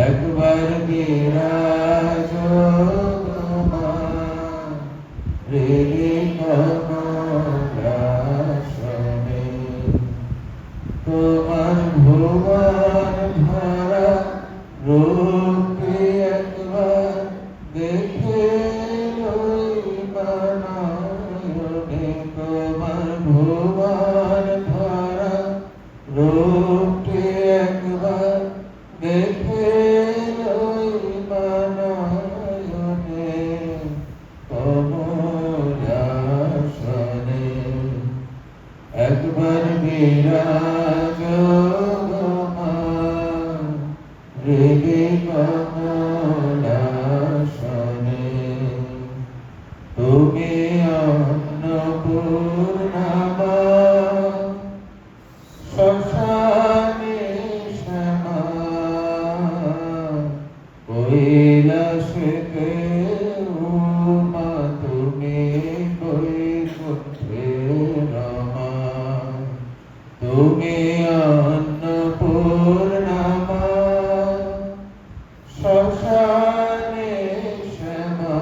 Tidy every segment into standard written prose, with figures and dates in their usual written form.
একবার বিরাজ হৃদি কমলাসনে, তোমার ভুবন ভরা রূপে একবার দেখে নয়নে, তোমার ভুবন ভরা রূপে একবার দেখে নয়নে, কমলাসনে একবার বিরাজ হৃদি কমলাসনে। তুমি অন্নপূর্ণা মা, শ্মশানে শ্যামা, কৈলাসে উমা, তুমি বৈকুণ্ঠে রমা। তুমি অন্নপূর্ণা মা, শ্মশানে শ্যামা,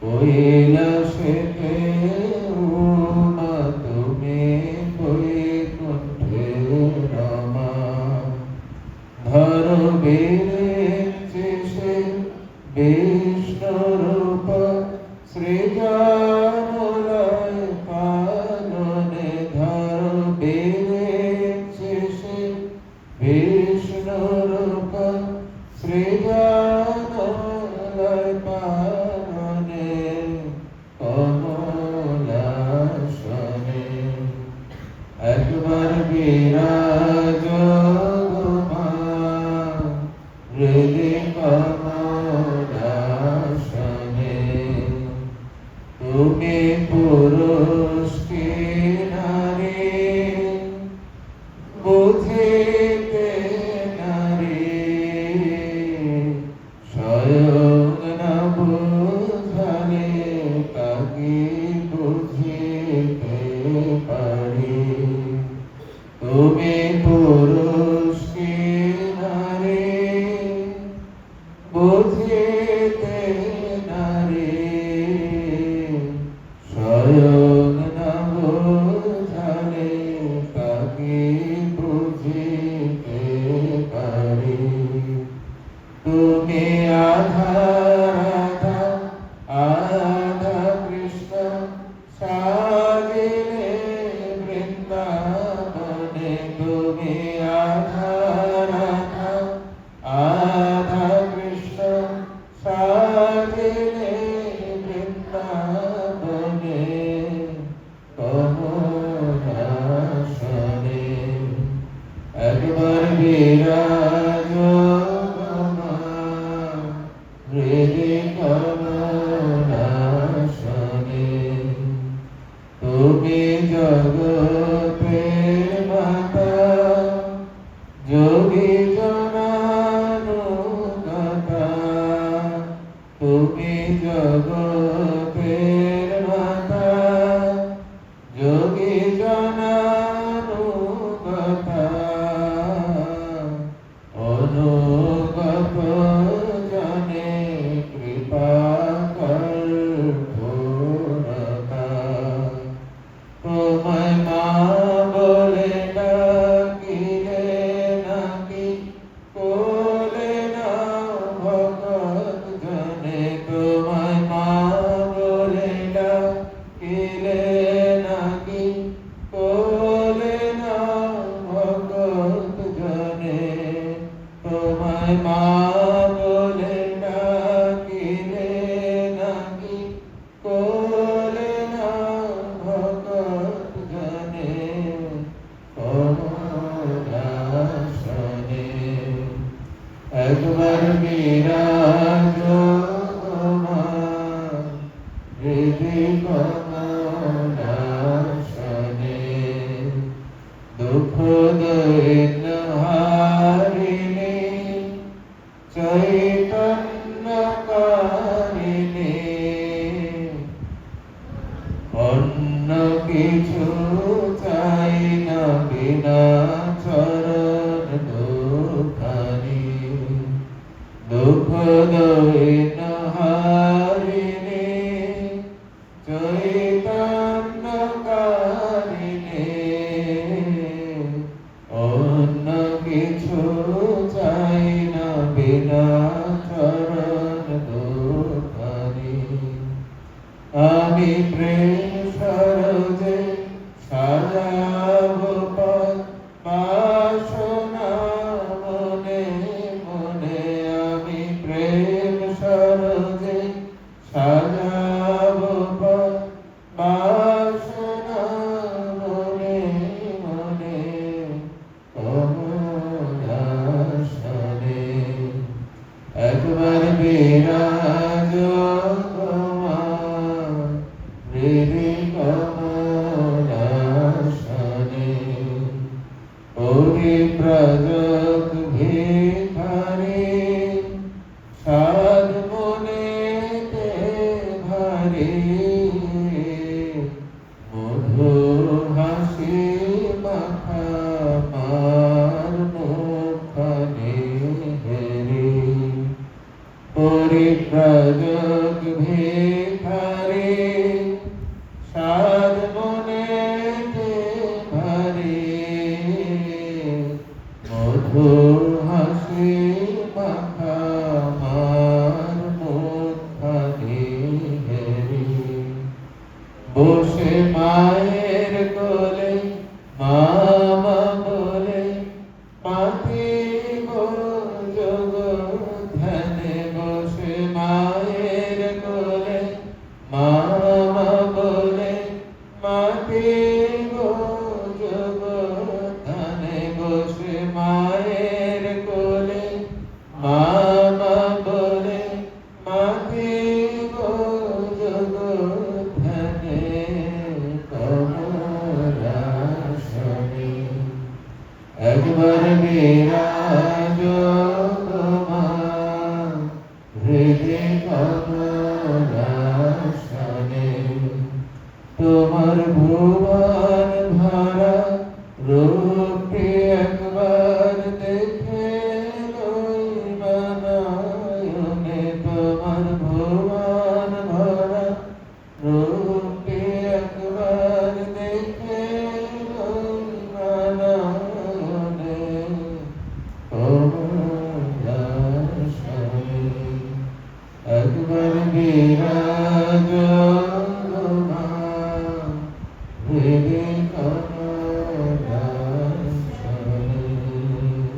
কৈলাসে উমা, তুমি বৈকুণ্ঠে রমা। ধরো বিরেঞ্চে বিষ্ণুরূপ সৃজনলয় পালনে, ধরো বিরেঞ্চে বিষ্ণুরূপ সৃজনলয় পালনে, কমলাসনে একবার বিরাজ হৃদি কমলাসনে। তুমি পুরুষ কি নারী বুঝিতে নারী, স্বয়ং না বুঝালে কাকে বুঝিতে পারি। তুমি পুরুষ কি নারী বুঝিতে নারী, স্বয়ং না বুঝালে কাকে বুঝিতে পারি। তুমি আধা রাধা আধা কৃষ্ণ সাজিলে বৃন্দাবনে, তুমি আধা রাধা আধা কৃষ্ণ সাজিলে বৃন্দাবনে, কমলাসনে একবার বিরাজ হৃদি কমলাসনে। তুমি জগতের মাতা যোগী জনানুগতা, তুমি জগতের মাতা যোগী জনানুগতা, অনুগত জনে কৃপা কর্পূরতা। তোমায় মা বলে ডাকিলে নাকি কোলে না ভগত জনে, তোমায় মা বলে ডাকিলে নাকি কোলে না ভগত জনে, তোমায় মা বলে ডাকিলে নাকি কোলে না ভগত জনে, কমলাসনে একবার বিরাজ হৃদি কমলাসনে। দুঃখ দৈন্য হারিণী চৈতন্য কারিণী, আমি প্রেম সরোজে সাজাবো পথ বাসনা মনে মনে আমি প্রেম সরোজে সাজাবো পথ বাসনা মনে মনে কমলাসনে একবার বিরাজ তোমার হৃদি কমলাসনে পরিব্রাজক ভিখারি সাধ মনেতে ভারী মধুর হাসি মাখা মার মুখখানি হেরি পরিব্রাজক ভিখারি সাধ মনেতে ভারী মধুর হাসি মাখা মার মুখখানি হেরি বসে মায়ের কোলে মামা বলে পাতিব জগধানে বসে মায়ের কোলে মামা বলে পাতিব জগধানে বসে মায়ের কোলে মামা বলে পাতিব জগধানে কমলাসনে একবার বিরাজ তোমার হৃদি কমলাসনে তোমার ভুবন ভরা রূপটি একবার দেখে লইবা নয়নে তোমার ভুবন ভরা রূপটি একবার দেখে লইবা নয়নে কমলাসনে একবার বিরাজ তোমার হৃদি